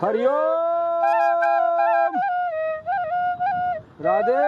हरिओम राधे।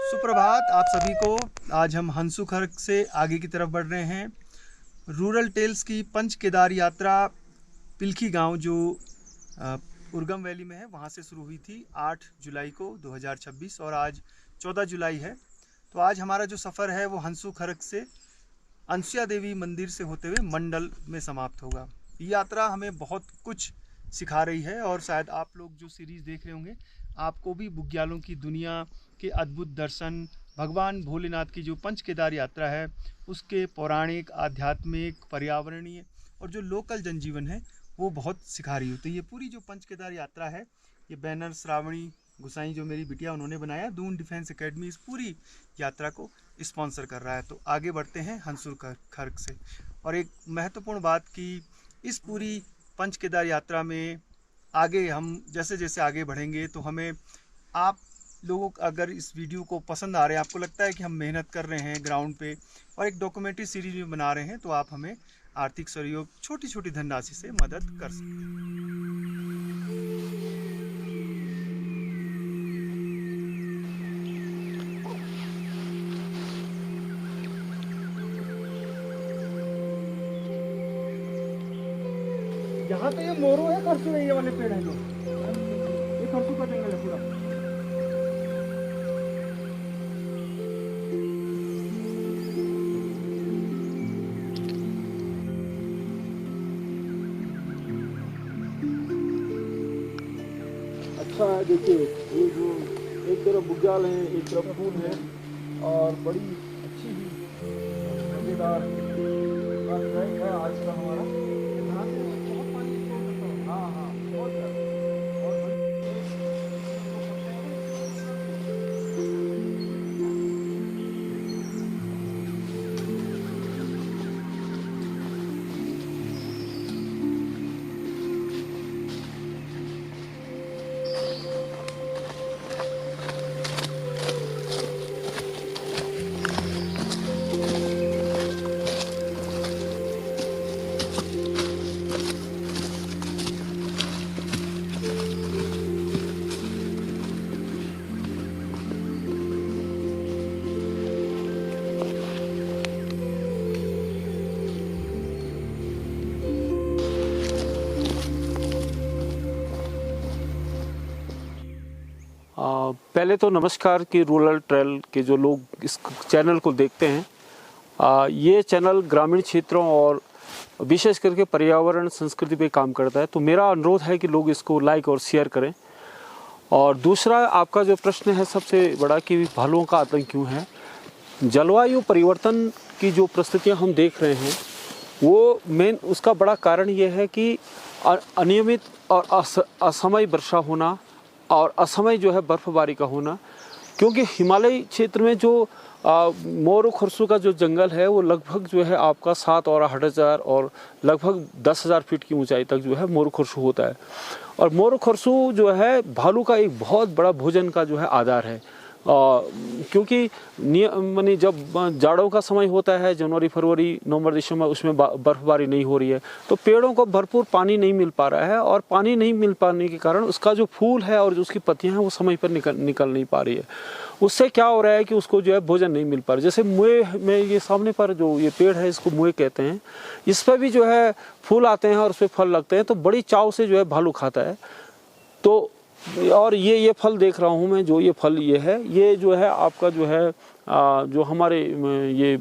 सुप्रभात आप सभी को। आज हम हंसू खर्क से आगे की तरफ बढ़ रहे हैं। रूरल टेल्स की पंच केदार यात्रा पिलखी गांव जो उर्गम वैली में है वहां से शुरू हुई थी 8 जुलाई को 2026 और आज 14 जुलाई है। तो आज हमारा जो सफ़र है वो हंसू खर्क से अनसुया देवी मंदिर से होते हुए मंडल में समाप्त होगा। ये यात्रा हमें बहुत कुछ सिखा रही है और शायद आप लोग जो सीरीज़ देख रहे होंगे आपको भी बुग्यालों की दुनिया के अद्भुत दर्शन, भगवान भोलेनाथ की जो पंच केदार यात्रा है उसके पौराणिक, आध्यात्मिक, पर्यावरणीय और जो लोकल जनजीवन है वो बहुत सिखा रही होती है। ये पूरी जो पंच केदार यात्रा है ये बैनर श्रावणी गुसाई जो मेरी बिटिया उन्होंने बनाया, दून डिफेंस एकेडमी इस पूरी यात्रा को स्पॉन्सर कर रहा है। तो आगे बढ़ते हैं हंसू खर्क से। और एक महत्वपूर्ण बात कि इस पूरी पंच केदार यात्रा में आगे हम जैसे जैसे आगे बढ़ेंगे तो हमें आप लोगों को अगर इस वीडियो को पसंद आ रहे हैं, आपको लगता है कि हम मेहनत कर रहे हैं ग्राउंड पे और एक डॉक्यूमेंट्री सीरीज में बना रहे हैं, तो आप हमें आर्थिक सहयोग छोटी छोटी धनराशि से मदद कर सकते हैं। यहाँ तो ये मोरू है, खरसू है, ये वाले पेड़ हैं जो ये खरसू का जंगल है पूरा। अच्छा है, देखिए ये जो एक तरफ बुग्याल है एक तरफ फूल है और बड़ी अच्छी ही मजेदार ट्रैक है आज का हमारा। यहाँ से बहुत पानी स्टोर करता हूँ। हाँ हाँ बहुत पहले तो नमस्कार कि रूरल ट्रेल के जो लोग इस चैनल को देखते हैं। ये चैनल ग्रामीण क्षेत्रों और विशेष करके पर्यावरण संस्कृति पे काम करता है, तो मेरा अनुरोध है कि लोग इसको लाइक और शेयर करें। और दूसरा आपका जो प्रश्न है सबसे बड़ा कि भालुओं का आतंक क्यों है। जलवायु परिवर्तन की जो परिस्थितियाँ हम देख रहे हैं वो मेन उसका बड़ा कारण ये है कि अनियमित और असमय वर्षा होना और असमय जो है बर्फबारी का होना। क्योंकि हिमालयी क्षेत्र में जो मोरू खरसू का जो जंगल है वो लगभग जो है आपका 7 और 8,000 और लगभग 10,000 फीट की ऊंचाई तक जो है मोरू खरसू होता है। और मोरू खरसू जो है भालू का एक बहुत बड़ा भोजन का जो है आधार है। क्योंकि मानी जब जाड़ों का समय होता है जनवरी फरवरी नवंबर दिसंबर, उसमें बर्फबारी नहीं हो रही है तो पेड़ों को भरपूर पानी नहीं मिल पा रहा है और पानी नहीं मिल पाने के कारण उसका जो फूल है और जो उसकी पत्तियां हैं वो समय पर निकल नहीं पा रही है। उससे क्या हो रहा है कि उसको जो है भोजन नहीं मिल पा रहा। जैसे मुए में ये सामने पर जो ये पेड़ है इसको मुए कहते हैं, इस पर भी जो है फूल आते हैं और उस पर फल लगते हैं, तो बड़ी चाव से जो है भालू खाता है। तो और ये फल देख रहा हूँ मैं, जो ये फल ये है, ये जो है आपका जो है जो हमारे ये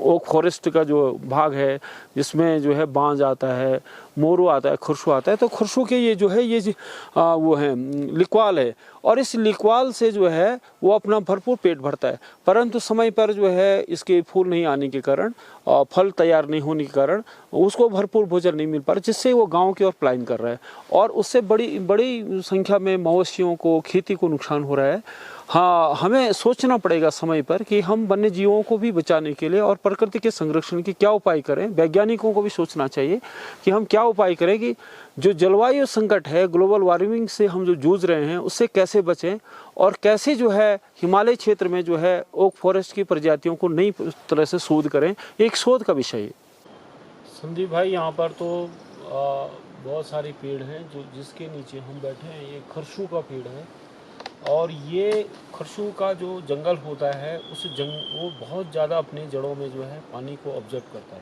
ओक फॉरेस्ट का जो भाग है जिसमें जो है बांज आता है, मोरू आता है, खुरशु आता है। तो खुरशु के ये जो है ये वो है लिक्वाल है, और इस लिक्वाल से जो है वो अपना भरपूर पेट भरता है। परंतु समय पर जो है इसके फूल नहीं आने के कारण और फल तैयार नहीं होने के कारण उसको भरपूर भोजन नहीं मिल पा रहा, जिससे वो गांव की ओर पलायन कर रहा है, और उससे बड़ी बड़ी संख्या में मवेशियों को, खेती को नुकसान हो रहा है। हाँ, हमें सोचना पड़ेगा समय पर कि हम वन्य जीवों को भी बचाने के लिए और प्रकृति के संरक्षण के क्या उपाय करें। वैज्ञानिकों को भी सोचना चाहिए कि हम क्या उपाय करें कि जो जलवायु संकट है, ग्लोबल वार्मिंग से हम जो जूझ रहे हैं, उससे कैसे बचें, और कैसे जो है हिमालय क्षेत्र में जो है ओक फॉरेस्ट की प्रजातियों को नई तरह से शोध करें। एक शोध का विषय है। संदीप भाई, यहाँ पर तो बहुत सारे पेड़ हैं जो जिसके नीचे हम बैठे हैं। ये खरसू का पेड़ है, और ये खरसू का जो जंगल होता है वो बहुत ज़्यादा अपने जड़ों में जो है पानी को ऑब्जर्व करता है,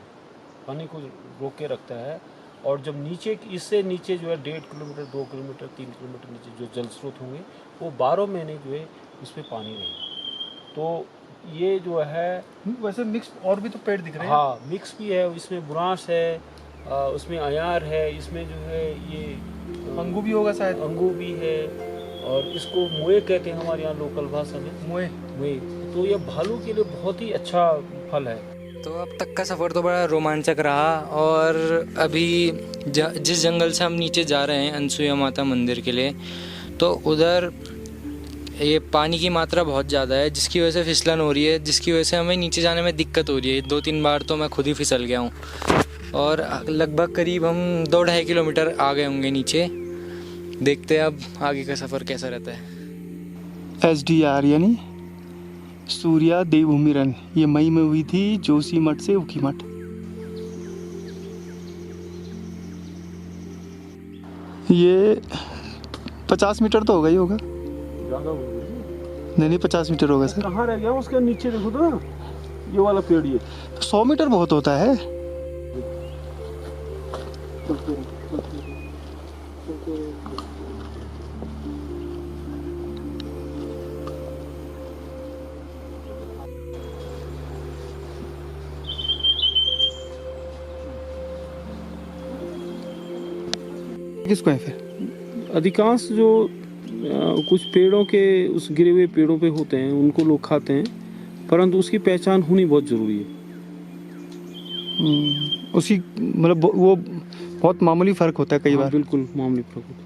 पानी को रोक के रखता है। और जब नीचे, इससे नीचे जो है 1.5 किलोमीटर, 2 किलोमीटर, 3 किलोमीटर नीचे जो जल स्रोत होंगे वो 12 महीने जो है इस पर पानी रहेगा। तो ये जो है वैसे मिक्स और भी तो पेड़ दिख रहे हैं। हाँ, मिक्स भी है, इसमें बुरांश है, उसमें अयार है, इसमें जो है ये अंगू भी होगा शायद। अंगू भी है, और इसको मुए कहते हैं हमारे यहाँ लोकल भाषा में, मुए। तो ये भालू के लिए बहुत ही अच्छा फल है। तो अब तक का सफ़र तो बड़ा रोमांचक रहा, और अभी जिस जंगल से हम नीचे जा रहे हैं अनसुईया माता मंदिर के लिए, तो उधर ये पानी की मात्रा बहुत ज़्यादा है, जिसकी वजह से फिसलन हो रही है, जिसकी वजह से हमें नीचे जाने में दिक्कत हो रही है। 2-3 बार तो मैं खुद ही फिसल गया हूँ, और लगभग करीब हम 2-2.5 किलोमीटर आ गए होंगे नीचे। देखते हैं अब आगे का सफ़र कैसा रहता है। SDR यानी सूर्या देवभूमि रन, ये मई में हुई थी जोशीमठ से ऊखीमठ। ये 50 मीटर तो होगा ही होगा। नहीं 50 मीटर होगा सर। कहाँ रह गया उसके नीचे, देखो तो ये वाला पेड़, ये 100 मीटर बहुत होता है। किसको है फिर? अधिकांश जो कुछ पेड़ों के उस गिरे हुए पेड़ों पे होते हैं उनको लोग खाते हैं, परंतु उसकी पहचान होनी बहुत ज़रूरी है। उसकी मतलब वो बहुत मामूली फ़र्क होता है कई बार। बिल्कुल मामूली फ़र्क होता है।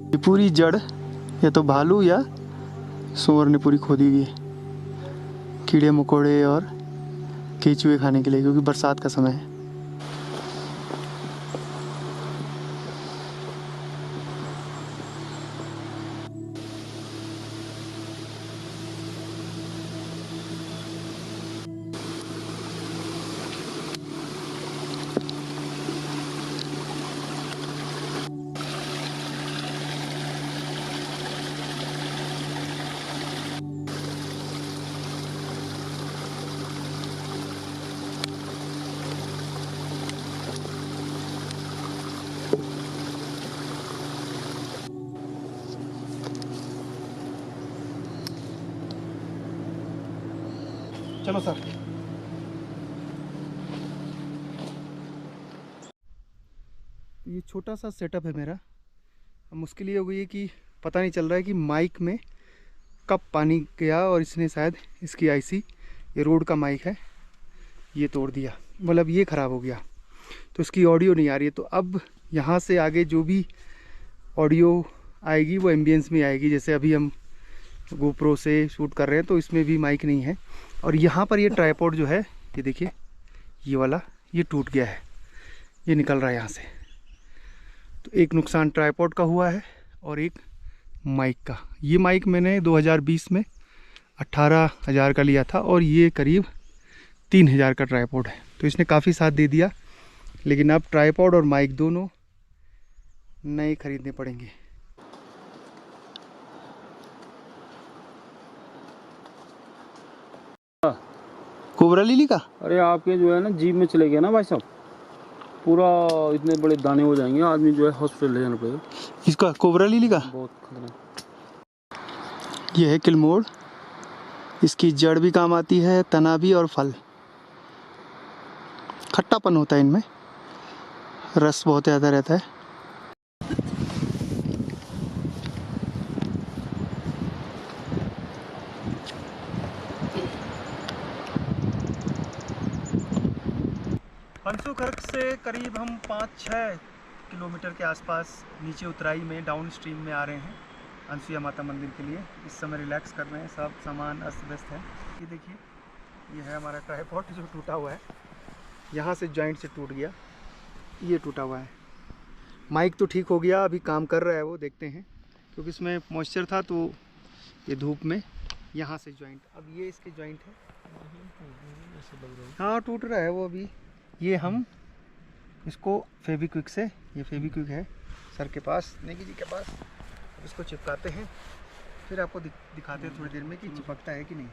ये पूरी जड़ या तो भालू या सूअर ने पूरी खोदी हुई है, कीड़े मकोड़े और केंचुए खाने के लिए, क्योंकि बरसात का समय है। चलो सर। ये छोटा सा सेटअप है मेरा। अब मुश्किल ये हो गई है कि पता नहीं चल रहा है कि माइक में कब पानी गया, और इसने शायद इसकी IC, ये रोड का माइक है, ये तोड़ दिया, मतलब ये ख़राब हो गया, तो इसकी ऑडियो नहीं आ रही है। तो अब यहाँ से आगे जो भी ऑडियो आएगी वो एम्बियंस में आएगी। जैसे अभी हम GoPro से शूट कर रहे हैं तो इसमें भी माइक नहीं है। और यहाँ पर ये ट्राइपॉड जो है, ये देखिए ये वाला, ये टूट गया है, ये निकल रहा है यहाँ से। तो एक नुकसान ट्राइपॉड का हुआ है और एक माइक का। ये माइक मैंने 2020 में 18,000 का लिया था, और ये करीब 3,000 का ट्राइपॉड है। तो इसने काफ़ी साथ दे दिया, लेकिन अब ट्राइपॉड और माइक दोनों नए खरीदने पड़ेंगे। कोबरा लिली का? अरे आपके जो है ना जीभ में चले गया ना भाई साहब, पूरा इतने बड़े दाने हो जाएंगे, आदमी जो है हॉस्पिटल ले जाना पड़ेगा। इसका कोबरा लिली का बहुत खतरा। ये है किलमोड़। इसकी जड़ भी काम आती है, तना भी और फल। खट्टापन होता है इनमें, रस बहुत ज़्यादा रहता है। हंसुखर्क से करीब हम 5-6 किलोमीटर के आसपास नीचे उतराई में डाउन स्ट्रीम में आ रहे हैं अनसुईया माता मंदिर के लिए। इस समय रिलैक्स कर रहे हैं, सब सामान अस्त व्यस्त है। ये देखिए, ये है हमारा ट्राइपॉड जो टूटा हुआ है, यहाँ से जॉइंट से टूट गया, ये टूटा हुआ है। माइक तो ठीक हो गया, अभी काम कर रहा है वो, देखते हैं, क्योंकि इसमें मॉइस्चर था तो ये धूप में यहाँ से जॉइंट, अब ये इसके जॉइंट है, हाँ टूट रहा है वो अभी। ये हम इसको फेविक्विक से, ये फेविक्विक है सर के पास, नेगी जी के पास, इसको चिपकाते हैं, फिर आपको दिखाते हैं थोड़ी देर में कि चिपकता है कि नहीं।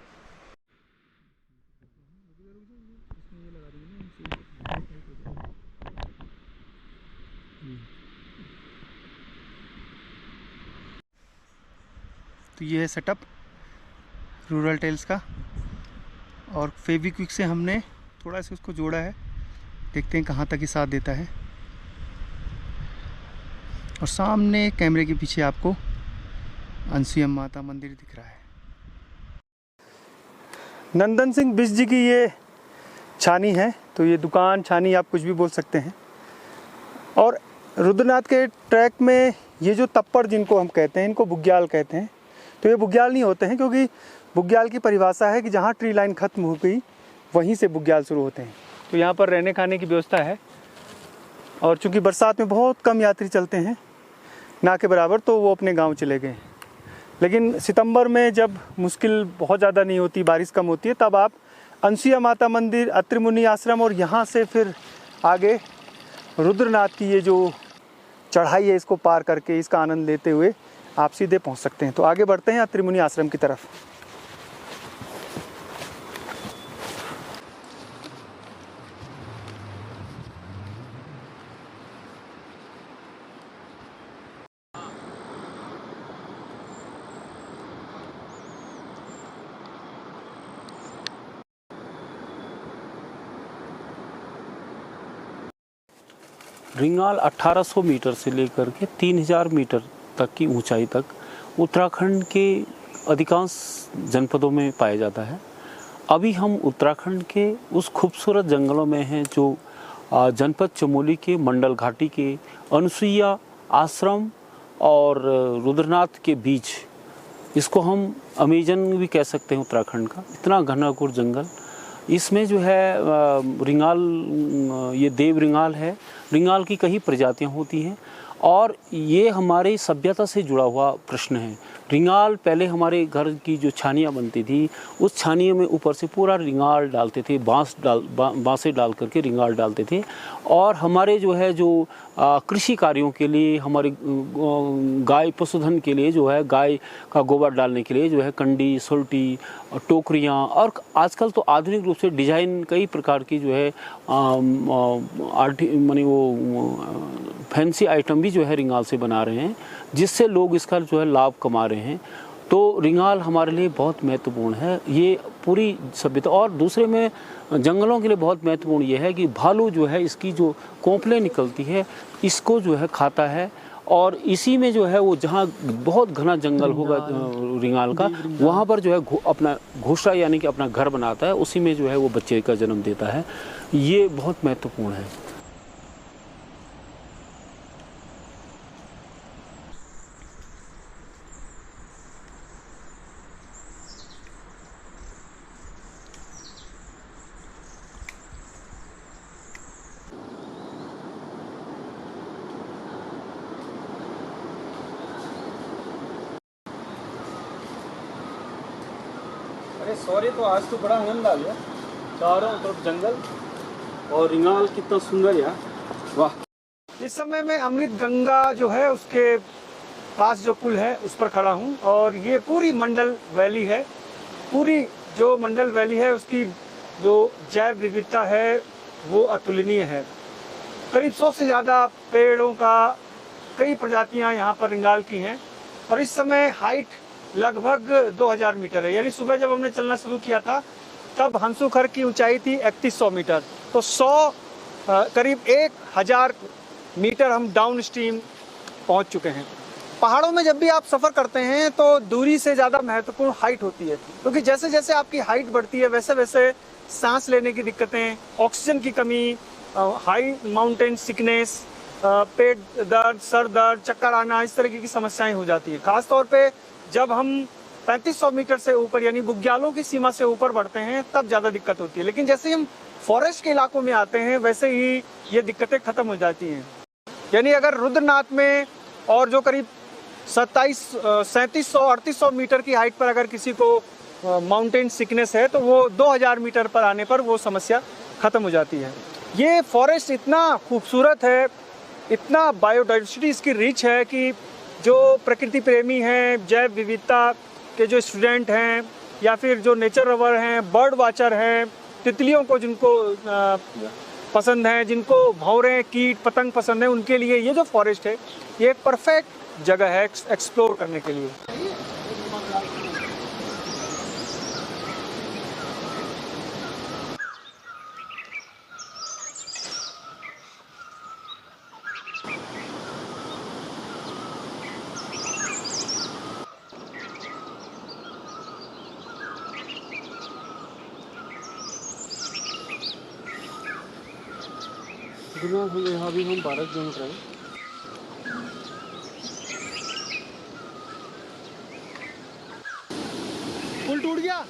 तो ये है सेटअप रूरल टेल्स का, और फेविक्विक से हमने थोड़ा सा उसको जोड़ा है, देखते हैं कहाँ तक ही साथ देता है। और सामने कैमरे के पीछे आपको अनसुईया माता मंदिर दिख रहा है। नंदन सिंह बिष्ट जी की ये छानी है, तो ये दुकान छानी आप कुछ भी बोल सकते हैं। और रुद्रनाथ के ट्रैक में ये जो तप्पड़ जिनको हम कहते हैं, इनको बुग्याल कहते हैं। तो ये बुग्याल नहीं होते हैं, क्योंकि बुग्याल की परिभाषा है कि जहाँ ट्री लाइन ख़त्म हो गई वहीं से बुग्याल शुरू होते हैं। तो यहाँ पर रहने खाने की व्यवस्था है, और चूँकि बरसात में बहुत कम यात्री चलते हैं ना के बराबर, तो वो अपने गांव चले गए। लेकिन सितंबर में जब मुश्किल बहुत ज़्यादा नहीं होती, बारिश कम होती है, तब आप अनसुईया माता मंदिर, अत्रि मुनि आश्रम और यहाँ से फिर आगे रुद्रनाथ की ये जो चढ़ाई है, इसको पार करके इसका आनंद लेते हुए आप सीधे पहुँच सकते हैं। तो आगे बढ़ते हैं अत्रि मुनि आश्रम की तरफ। रिंगाल 1800 मीटर से लेकर के 3000 मीटर तक की ऊंचाई तक उत्तराखंड के अधिकांश जनपदों में पाया जाता है। अभी हम उत्तराखंड के उस खूबसूरत जंगलों में हैं जो जनपद चमोली के मंडल घाटी के अनसुईया आश्रम और रुद्रनाथ के बीच, इसको हम अमेजन भी कह सकते हैं उत्तराखंड का, इतना घना-घोर जंगल। इसमें जो है रिंगाल, ये देव रिंगाल है। रिंगाल की कई प्रजातियां होती हैं, और ये हमारी सभ्यता से जुड़ा हुआ प्रश्न है। रिंगाल पहले हमारे घर की जो छानियाँ बनती थी, उस छानियों में ऊपर से पूरा रिंगाल डालते थे, बाँसें डाल करके रिंगाल डालते थे। और हमारे जो है जो कृषि कार्यों के लिए, हमारे गाय पशुधन के लिए जो है, गाय का गोबर डालने के लिए जो है कंडी, सुलटी, टोकरियाँ, और आजकल तो आधुनिक रूप से डिजाइन कई प्रकार की जो है माने वो फैंसी आइटम भी जो है रिंगाल से बना रहे हैं, जिससे लोग इसका जो है लाभ कमा रहे हैं। तो रिंगाल हमारे लिए बहुत महत्वपूर्ण है, ये पूरी सभ्यता। और दूसरे में जंगलों के लिए बहुत महत्वपूर्ण ये है कि भालू जो है, इसकी जो कोंपलें निकलती है, इसको जो है खाता है, और इसी में जो है वो जहाँ बहुत घना जंगल होगा रिंगाल का, वहाँ पर जो है अपना घोंसला यानी कि अपना घर बनाता है, उसी में जो है वो बच्चे का जन्म देता है। ये बहुत महत्वपूर्ण है। अरे सॉरी, तो आज तो बड़ा आनंद आ गया, चारों तरफ जंगल और रिंगाल कितना सुंदर यार, वाह। इस समय मैं अमृत गंगा जो है उसके पास जो पुल है उस पर खड़ा हूँ, और ये पूरी मंडल वैली है। पूरी जो मंडल वैली है उसकी जो जैव विविधता है वो अतुलनीय है। करीब 100 से ज़्यादा पेड़ों का कई प्रजातियां यहाँ पर रिंगाल की हैं और इस समय हाइट लगभग 2000 मीटर है। यानी सुबह जब हमने चलना शुरू किया था तब हंसूखर की ऊंचाई थी 3100 मीटर। तो करीब 1000 मीटर हम डाउन स्ट्रीम पहुँच चुके हैं। पहाड़ों में जब भी आप सफ़र करते हैं तो दूरी से ज़्यादा महत्वपूर्ण हाइट होती है, क्योंकि जैसे जैसे आपकी हाइट बढ़ती है वैसे वैसे सांस लेने की दिक्कतें, ऑक्सीजन की कमी, हाई माउंटेन सिकनेस, पेट दर्द, सर दर्द, चक्कर आना, इस तरीके की समस्याएं हो जाती है। खास तौर पे जब हम 3500 मीटर से ऊपर यानी बुग्यालों की सीमा से ऊपर बढ़ते हैं तब ज़्यादा दिक्कत होती है। लेकिन जैसे ही हम फॉरेस्ट के इलाकों में आते हैं वैसे ही ये दिक्कतें ख़त्म हो जाती हैं। यानी अगर रुद्रनाथ में और जो करीब 3700-3800 मीटर की हाइट पर अगर किसी को माउंटेन सिकनेस है तो वो 2000 मीटर पर आने पर वो समस्या ख़त्म हो जाती है। ये फॉरेस्ट इतना खूबसूरत है, इतना बायोडाइवर्सिटी इसकी रिच है कि जो प्रकृति प्रेमी हैं, जैव विविधता के जो स्टूडेंट हैं या फिर जो नेचर लवर हैं, बर्ड वाचर हैं, तितलियों को जिनको पसंद है, जिनको भंवरे, कीट पतंग पसंद है, उनके लिए ये जो फॉरेस्ट है ये एक परफेक्ट जगह है एक्सप्लोर करने के लिए। यहाँ भी हम 12 किलोमीटर है। पुल टूट गया।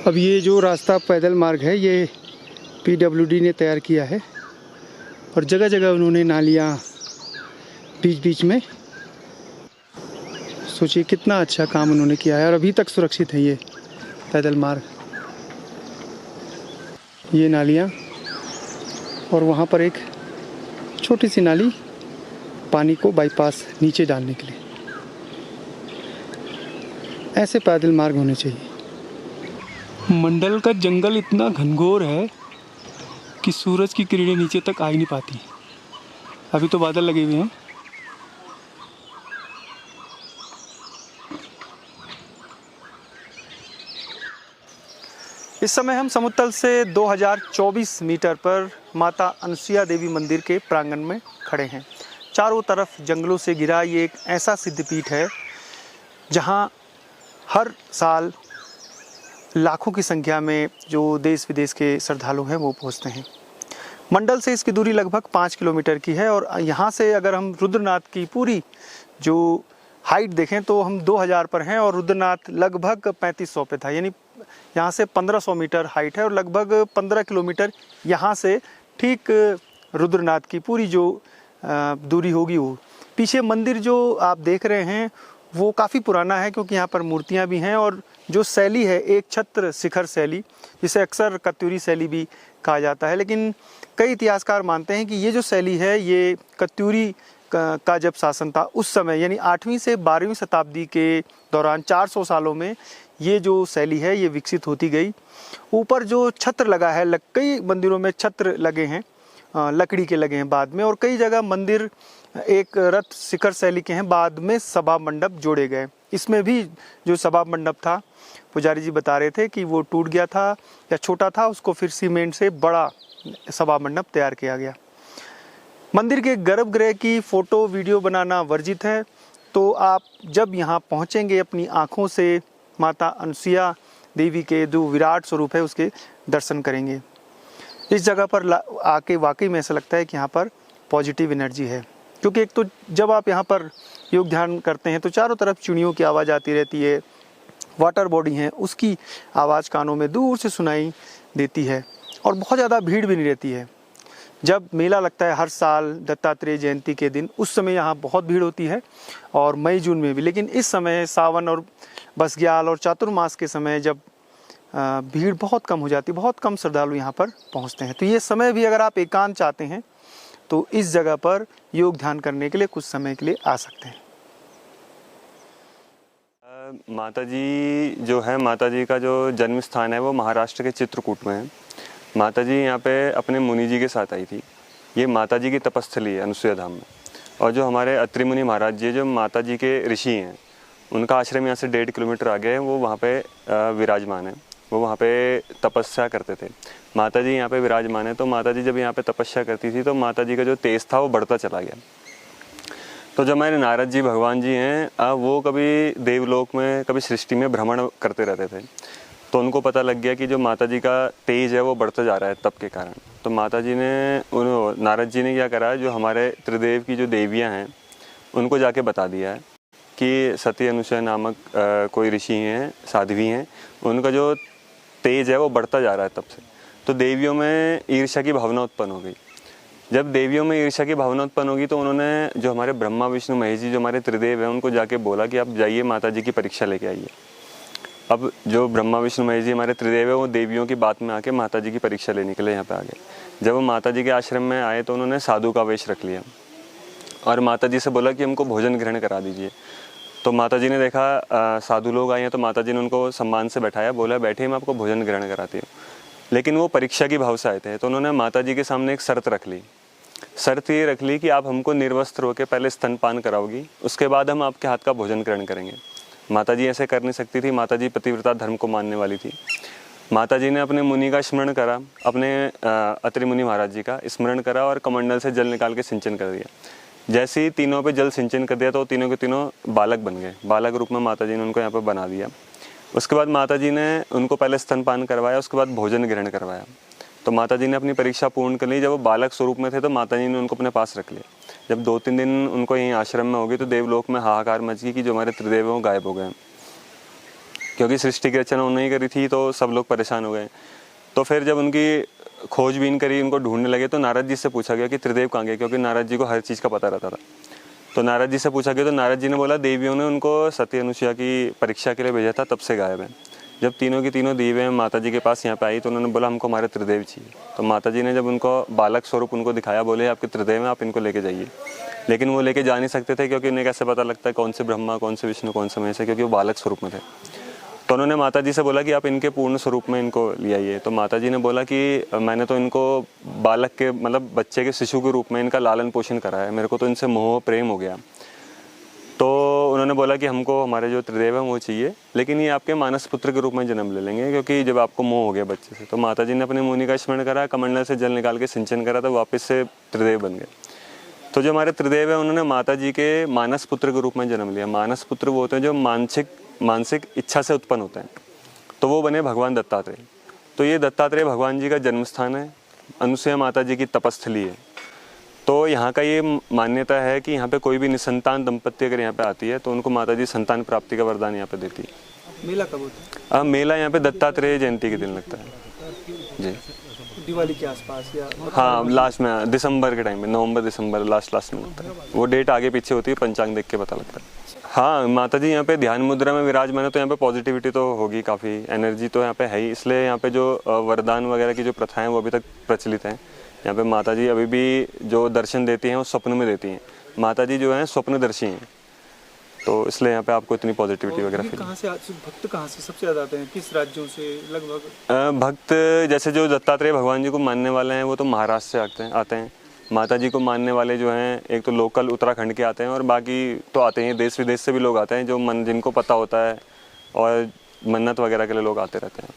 अब ये जो रास्ता पैदल मार्ग है ये PWD ने तैयार किया है और जगह जगह उन्होंने नालियाँ बीच बीच में, सोचिए कितना अच्छा काम उन्होंने किया है और अभी तक सुरक्षित है ये पैदल मार्ग। ये नालियाँ और वहाँ पर एक छोटी सी नाली पानी को बाईपास नीचे डालने के लिए। ऐसे पैदल मार्ग होने चाहिए। मंडल का जंगल इतना घनघोर है कि सूरज की किरणें नीचे तक आ ही नहीं पाती। अभी तो बादल लगे हुए हैं। इस समय हम समुद्र तल से 2024 मीटर पर माता अनसुईया देवी मंदिर के प्रांगण में खड़े हैं। चारों तरफ जंगलों से घिरा ये एक ऐसा सिद्धपीठ है जहां हर साल लाखों की संख्या में जो देश विदेश के श्रद्धालु हैं वो पहुंचते हैं। मंडल से इसकी दूरी लगभग 5 किलोमीटर की है और यहाँ से अगर हम रुद्रनाथ की पूरी जो हाइट देखें तो हम 2000 पर हैं और रुद्रनाथ लगभग 3500 पे था। यानी यहाँ से 1500 मीटर हाइट है और लगभग 15 किलोमीटर यहाँ से ठीक रुद्रनाथ की पूरी जो दूरी होगी वो। पीछे मंदिर जो आप देख रहे हैं वो काफ़ी पुराना है क्योंकि यहाँ पर मूर्तियाँ भी हैं और जो शैली है एक छत्र शिखर शैली, जिसे अक्सर कत्यूरी शैली भी कहा जाता है। लेकिन कई इतिहासकार मानते हैं कि ये जो शैली है ये कत्यूरी का जब शासन था उस समय यानी 8वीं से 12वीं शताब्दी के दौरान 400 सालों में ये जो शैली है ये विकसित होती गई। ऊपर जो छत्र लगा है, कई मंदिरों में छत्र लगे हैं, लकड़ी के लगे हैं बाद में, और कई जगह मंदिर एक रथ शिखर शैली के हैं, बाद में सभा मंडप जोड़े गए। इसमें भी जो सभा मंडप था पुजारी जी बता रहे थे कि वो टूट गया था या छोटा था, उसको फिर सीमेंट से बड़ा सभा मंडप तैयार किया गया। मंदिर के गर्भगृह की फ़ोटो वीडियो बनाना वर्जित है, तो आप जब यहाँ पहुँचेंगे अपनी आँखों से माता अनसुया देवी के जो विराट स्वरूप है उसके दर्शन करेंगे। इस जगह पर आके वाकई में ऐसा लगता है कि यहाँ पर पॉजिटिव एनर्जी है, क्योंकि एक तो जब आप यहाँ पर योग ध्यान करते हैं तो चारों तरफ चिड़ियों की आवाज़ आती रहती है, वाटर बॉडी है उसकी आवाज़ कानों में दूर से सुनाई देती है, और बहुत ज़्यादा भीड़ भी नहीं रहती है। जब मेला लगता है हर साल दत्तात्रेय जयंती के दिन, उस समय यहाँ बहुत भीड़ होती है, और मई जून में भी। लेकिन इस समय सावन और बसग्याल और चातुर्मास के समय जब भीड़ बहुत कम हो जाती है, बहुत कम श्रद्धालु यहाँ पर पहुँचते हैं। तो ये समय भी अगर आप एकांत चाहते हैं तो इस जगह पर योग ध्यान करने के लिए कुछ समय के लिए आ सकते हैं। माता जी जो है, माता जी का जो जन्म स्थान है वो महाराष्ट्र के चित्रकूट में है। माता जी यहाँ पे अपने मुनि जी के साथ आई थी। ये माता जी की तपस्थली है अनुसुया धाम में। और जो हमारे अत्रि मुनि महाराज जी जो माता जी के ऋषि हैं, उनका आश्रम यहाँ से 1.5 किलोमीटर आगे है, वो वहाँ पे विराजमान है। वो वहाँ पे तपस्या करते थे। माता जी यहाँ पे विराजमान है। तो माता जी जब यहाँ पे तपस्या करती थी तो माता जी का जो तेज था वो बढ़ता चला गया। तो जो हमारे नारद जी भगवान जी हैं, वो कभी देवलोक में कभी सृष्टि में भ्रमण करते रहते थे। तो उनको पता लग गया कि जो माता जी का तेज है वो बढ़ता जा रहा है तप के कारण। तो माता जी ने नारद जी ने क्या करा, जो हमारे त्रिदेव की जो देवियाँ हैं उनको जाके बता दिया है कि सती अनुसुया नामक कोई ऋषि हैं, साध्वी हैं, उनका जो तेज है वो बढ़ता जा रहा है तब से। तो देवियों में ईर्ष्या की भावना उत्पन्न हो गई। जब देवियों में ईर्ष्या की भावना उत्पन्न होगी तो उन्होंने जो हमारे ब्रह्मा विष्णु महेश जी जो हमारे त्रिदेव हैं उनको जाके बोला कि आप जाइए माता जी की परीक्षा लेके आइए। अब जो ब्रह्मा विष्णु महेश जी हमारे त्रिदेव है वो देवियों की बात में आके माता जी की परीक्षा लेने के लिए यहाँ पे आ गए। जब वो माता जी के आश्रम में आए तो उन्होंने साधु का वेश रख लिया और माता जी से बोला कि हमको भोजन ग्रहण करा दीजिए। तो माता जी ने देखा साधु लोग आए हैं, तो माता जी ने उनको सम्मान से बैठाया, बोला बैठिए मैं आपको भोजन ग्रहण कराती हूँ। लेकिन वो परीक्षा की भाव से आए थे, तो उन्होंने माता जी के सामने एक शर्त रख ली। शर्त ये रख ली कि आप हमको निर्वस्त्र होकर पहले स्तनपान कराओगी, उसके बाद हम आपके हाथ का भोजन ग्रहण करेंगे। माता जी ऐसे कर नहीं सकती थी, माता जी पतिव्रता धर्म को मानने वाली थी। माता जी ने अपने मुनि का स्मरण करा, अपने अत्रि मुनि महाराज जी का स्मरण करा और कमंडल से जल निकाल के सिंचन कर दिया। जैसे ही तीनों पे जल सिंचन कर दिया तो तीनों के तीनों बालक बन गए। बालक रूप में माता जी ने उनको यहाँ पे बना दिया। उसके बाद माता जी ने उनको पहले स्तनपान करवाया, उसके बाद भोजन ग्रहण करवाया। तो माता जी ने अपनी परीक्षा पूर्ण कर ली। जब वो बालक स्वरूप में थे तो माता जी ने उनको अपने पास रख लिया। जब 2-3 दिन उनको यहीं आश्रम में हो गई तो देवलोक में हाहाकार मच गई कि जो हमारे त्रिदेव हैं वो गायब हो गए, क्योंकि सृष्टि की रचना उन्होंने ही करी थी। तो सब लोग परेशान हो गए। तो फिर जब उनकी खोजबीन करी, उनको ढूंढने लगे, तो नारद जी से पूछा गया कि त्रिदेव कहाँ गए, क्योंकि नारद जी को हर चीज़ का पता रहता था। तो नारद जी से पूछा गया तो नारद जी ने बोला देवियों ने उनको सती अनुसुया की परीक्षा के लिए भेजा था, तब से गायब है। जब तीनों की तीनों देवियाँ माता जी के पास यहाँ पे आई तो उन्होंने बोला हमको हमारे त्रिदेव चाहिए। तो माता जी ने जब उनको बालक स्वरूप उनको दिखाया, बोले आपके त्रिदेव हैं, आप इनको लेके जाइए। लेकिन वो लेके जा नहीं सकते थे, क्योंकि इन्हें कैसे पता लगता है कौन से ब्रह्मा, कौन से विष्णु, कौन से महेश है, क्योंकि वो बालक स्वरूप में थे। तो उन्होंने माता जी से बोला कि आप इनके पूर्ण स्वरूप में इनको ले आइए। तो माता जी ने बोला कि मैंने तो इनको बालक के मतलब बच्चे के शिशु के रूप में इनका लालन पोषण करा है, मेरे को तो इनसे मोह प्रेम हो गया। तो उन्होंने बोला कि हमको हमारे जो त्रिदेव हैं वो चाहिए, लेकिन ये आपके मानस पुत्र के रूप में जन्म ले लेंगे, क्योंकि जब आपको मोह हो गया बच्चे से। तो माता जी ने अपने मुनि का स्मरण करा, कमंडल से जल निकाल के सिंचन करा, तो वापस से त्रिदेव बन गए। तो जो हमारे त्रिदेव हैं उन्होंने माता जी के मानस पुत्र के रूप में जन्म लिया। मानस पुत्र वो होते हैं जो मानसिक इच्छा से उत्पन्न होते हैं, तो वो बने भगवान दत्तात्रेय। तो ये दत्तात्रेय भगवान जी का जन्म स्थान है, अनुसुया माता जी की तपस्थली है। तो यहाँ का ये मान्यता है कि यहाँ पे कोई भी निसंतान दंपत्ति अगर यहाँ पे आती है तो उनको माता जी संतान प्राप्ति का वरदान यहाँ पे देती है। मेला कब होता है? मेला यहाँ पे दत्तात्रेय जयंती के दिन लगता है जी, दिवाली के आसपास या हाँ लास्ट में दिसंबर के टाइम में, नवंबर दिसंबर लास्ट में लगता है। वो डेट आगे पीछे होती है, पंचांग देख के पता लगता है। हाँ माता जी यहाँ पे ध्यान मुद्रा में विराजमान है, तो यहाँ पे पॉजिटिविटी तो होगी, काफ़ी एनर्जी तो यहाँ पे है ही। इसलिए यहाँ पे जो वरदान वगैरह की जो प्रथाएं वो अभी तक प्रचलित हैं। यहाँ पे माता जी अभी भी जो दर्शन देती हैं वो स्वप्न में देती हैं। माता जी जो हैं स्वप्नदर्शी हैं, तो इसलिए यहाँ पे आपको इतनी पॉजिटिविटी वगैरह फील। कहाँ से भक्त कहाँ से सबसे ज़्यादा आते हैं, किस राज्यों से लगभग? भक्त जैसे जो दत्तात्रेय भगवान जी को मानने वाले हैं वो तो महाराष्ट्र से आते हैं। माता जी को मानने वाले जो हैं एक तो लोकल उत्तराखंड के आते हैं, और बाकी तो आते हैं देश विदेश से भी लोग आते हैं, जो जिनको पता होता है और मन्नत वगैरह के लिए लोग आते रहते हैं।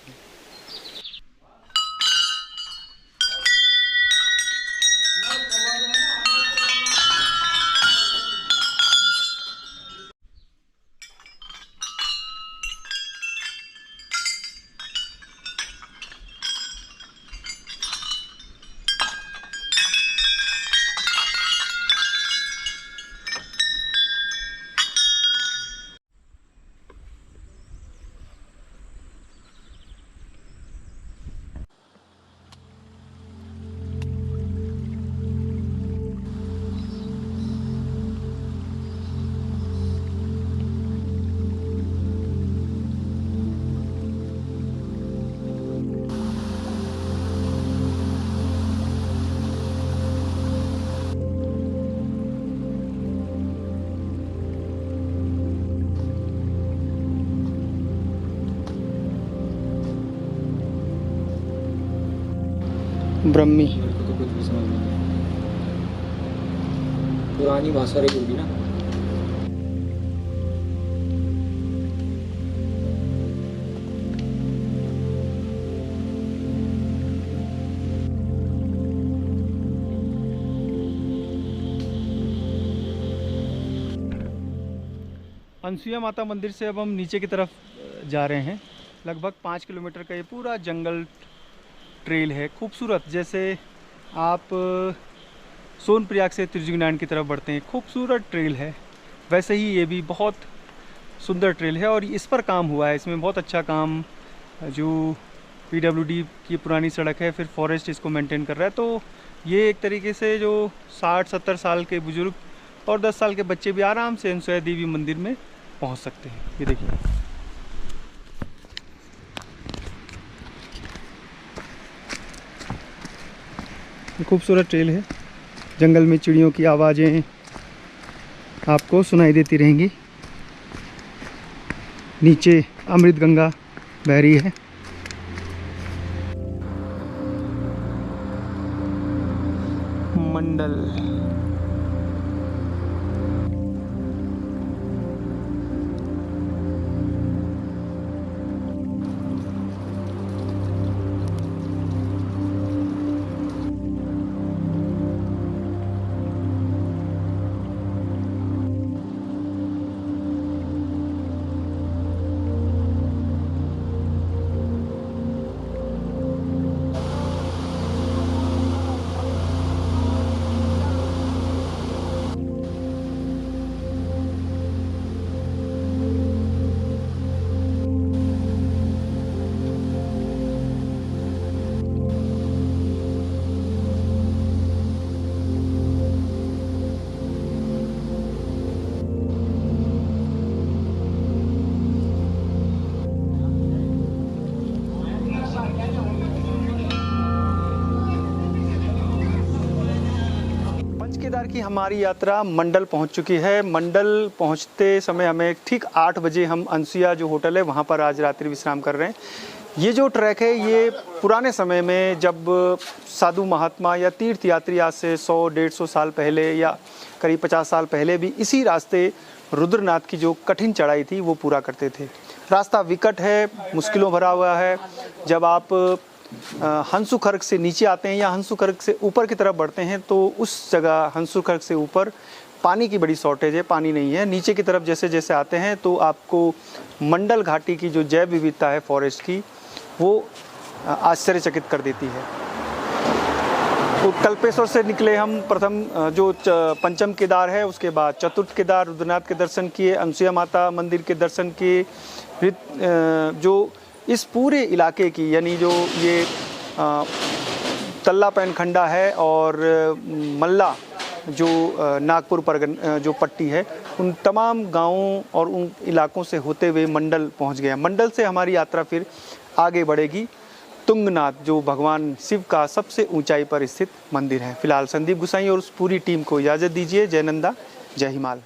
ब्रह्मी मेरे को तो कुछ भी समझ नहीं आया। पुरानी भाषा रही होगी ना। अनसुईया माता मंदिर से अब हम नीचे की तरफ जा रहे हैं। लगभग 5 किलोमीटर का ये पूरा जंगल ट्रेल है, खूबसूरत। जैसे आप सोनप्रयाग से त्रिजुगनारायण की तरफ बढ़ते हैं, खूबसूरत ट्रेल है, वैसे ही ये भी बहुत सुंदर ट्रेल है। और इस पर काम हुआ है, इसमें बहुत अच्छा काम, जो PWD की पुरानी सड़क है, फिर फॉरेस्ट इसको मेंटेन कर रहा है। तो ये एक तरीके से जो 60-70 साल के बुजुर्ग और 10 साल के बच्चे भी आराम से अनसुईया देवी मंदिर में पहुंच सकते हैं। ये देखिए, खूबसूरत ट्रेल है। जंगल में चिड़ियों की आवाज़ें आपको सुनाई देती रहेंगी। नीचे अमृत गंगा बह रही है। मंडल केदार की हमारी यात्रा मंडल पहुंच चुकी है। मंडल पहुंचते समय हमें ठीक 8 बजे हम अनसुईया जो होटल है वहां पर आज रात्रि विश्राम कर रहे हैं। ये जो ट्रैक है ये पुराने समय में जब साधु महात्मा या तीर्थ यात्री आज से 100-150 साल पहले या करीब 50 साल पहले भी इसी रास्ते रुद्रनाथ की जो कठिन चढ़ाई थी वो पूरा करते थे। रास्ता विकट है, मुश्किलों भरा हुआ है। जब आप हंसू खर्क से नीचे आते हैं या हंसू खर्क से ऊपर की तरफ बढ़ते हैं तो उस जगह हंसू खर्क से ऊपर पानी की बड़ी शॉर्टेज है, पानी नहीं है। नीचे की तरफ जैसे जैसे आते हैं तो आपको मंडल घाटी की जो जैव विविधता है फॉरेस्ट की वो आश्चर्यचकित कर देती है। तो कल्पेश्वर से निकले हम, प्रथम जो पंचम केदार है, उसके बाद चतुर्थ केदार रुद्रनाथ के दर्शन किए, अनसुईया माता मंदिर के दर्शन किए। फिर जो इस पूरे इलाके की यानी जो ये तल्ला पैनखंडा है और मल्ला जो नागपुर परगना जो पट्टी है, उन तमाम गांवों और उन इलाकों से होते हुए मंडल पहुंच गया। मंडल से हमारी यात्रा फिर आगे बढ़ेगी तुंगनाथ, जो भगवान शिव का सबसे ऊंचाई पर स्थित मंदिर है। फिलहाल संदीप गुसाई और उस पूरी टीम को इजाज़त दीजिए। जय नंदा, जय हिमाल।